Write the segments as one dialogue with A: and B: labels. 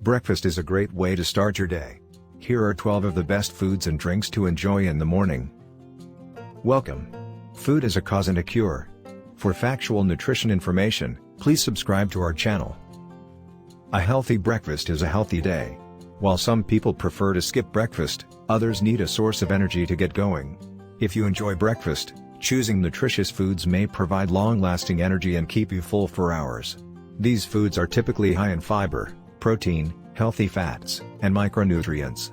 A: Breakfast is a great way to start your day. Here are 12 of the best foods and drinks to enjoy in the morning. Welcome. Food is a cause and a cure. For factual nutrition information, please subscribe to our channel. A healthy breakfast is a healthy day. While some people prefer to skip breakfast, others need a source of energy to get going. If you enjoy breakfast, choosing nutritious foods may provide long-lasting energy and keep you full for hours. These foods are typically high in fiber, protein, healthy fats, and micronutrients.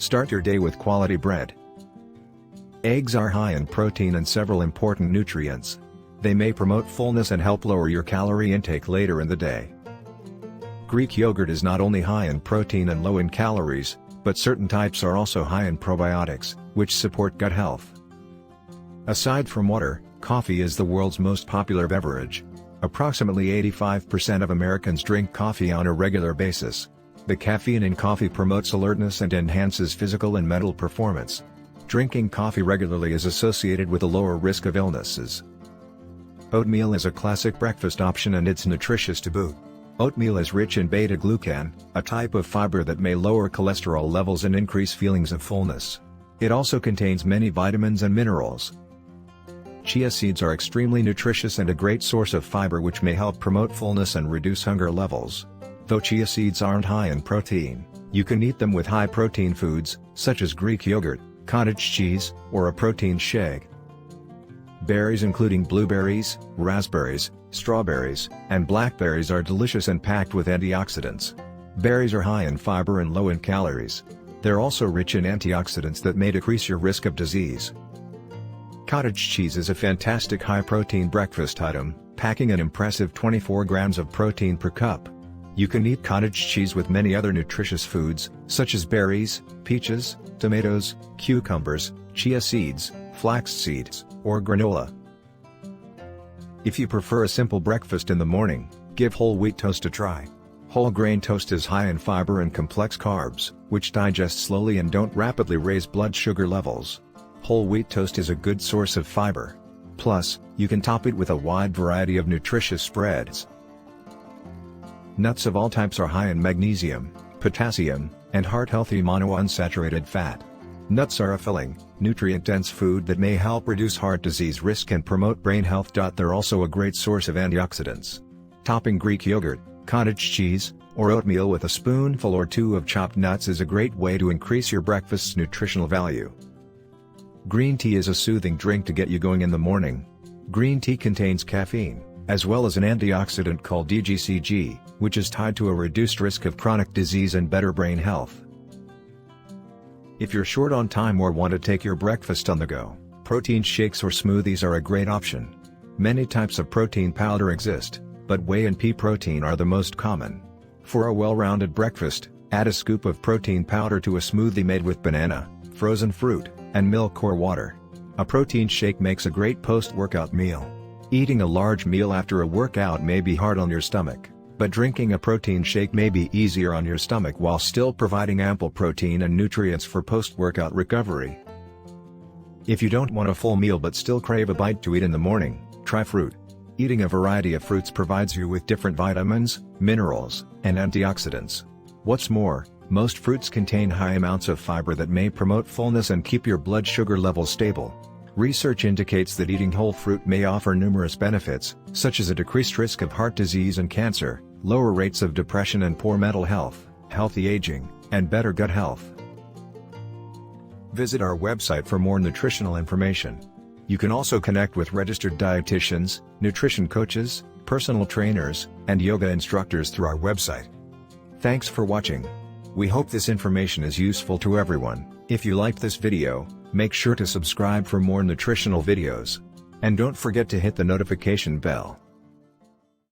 A: Start your day with quality bread. Eggs are high in protein and several important nutrients. They may promote fullness and help lower your calorie intake later in the day. Greek yogurt is not only high in protein and low in calories, but certain types are also high in probiotics, which support gut health. Aside from water, coffee is the world's most popular beverage. Approximately 85% of Americans drink coffee on a regular basis. The caffeine in coffee promotes alertness and enhances physical and mental performance. Drinking coffee regularly is associated with a lower risk of illnesses. Oatmeal is a classic breakfast option and it's nutritious to boot. Oatmeal is rich in beta-glucan, a type of fiber that may lower cholesterol levels and increase feelings of fullness. It also contains many vitamins and minerals. Chia seeds are extremely nutritious and a great source of fiber which may help promote fullness and reduce hunger levels. Though chia seeds aren't high in protein, you can eat them with high-protein foods, such as Greek yogurt, cottage cheese, or a protein shake. Berries including blueberries, raspberries, strawberries, and blackberries are delicious and packed with antioxidants. Berries are high in fiber and low in calories. They're also rich in antioxidants that may decrease your risk of disease. Cottage cheese is a fantastic high-protein breakfast item, packing an impressive 24 grams of protein per cup. You can eat cottage cheese with many other nutritious foods, such as berries, peaches, tomatoes, cucumbers, chia seeds, flax seeds, or granola. If you prefer a simple breakfast in the morning, give whole wheat toast a try. Whole grain toast is high in fiber and complex carbs, which digest slowly and don't rapidly raise blood sugar levels. Whole wheat toast is a good source of fiber. Plus, you can top it with a wide variety of nutritious spreads. Nuts of all types are high in magnesium, potassium, and heart-healthy monounsaturated fat. Nuts are a filling, nutrient-dense food that may help reduce heart disease risk and promote brain health. They're also a great source of antioxidants. Topping Greek yogurt, cottage cheese, or oatmeal with a spoonful or two of chopped nuts is a great way to increase your breakfast's nutritional value. Green tea is a soothing drink to get you going in the morning. Green tea contains caffeine, as well as an antioxidant called DGCG, which is tied to a reduced risk of chronic disease and better brain health. If you're short on time or want to take your breakfast on the go, protein shakes or smoothies are a great option. Many types of protein powder exist, but whey and pea protein are the most common. For a well-rounded breakfast, add a scoop of protein powder to a smoothie made with banana, frozen fruit, and milk or water. A protein shake makes a great post-workout meal. Eating a large meal after a workout may be hard on your stomach, but drinking a protein shake may be easier on your stomach while still providing ample protein and nutrients for post-workout recovery. If you don't want a full meal but still crave a bite to eat in the morning, try fruit. Eating a variety of fruits provides you with different vitamins, minerals, and antioxidants. What's more, most fruits contain high amounts of fiber that may promote fullness and keep your blood sugar levels stable. Research indicates that eating whole fruit may offer numerous benefits, such as a decreased risk of heart disease and cancer, lower rates of depression and poor mental health, healthy aging, and better gut health. Visit our website for more nutritional information. You can also connect with registered dietitians, nutrition coaches, personal trainers, and yoga instructors through our website. Thanks for watching. We hope this information is useful to everyone. If you liked this video, make sure to subscribe for more nutritional videos. And don't forget to hit the notification bell.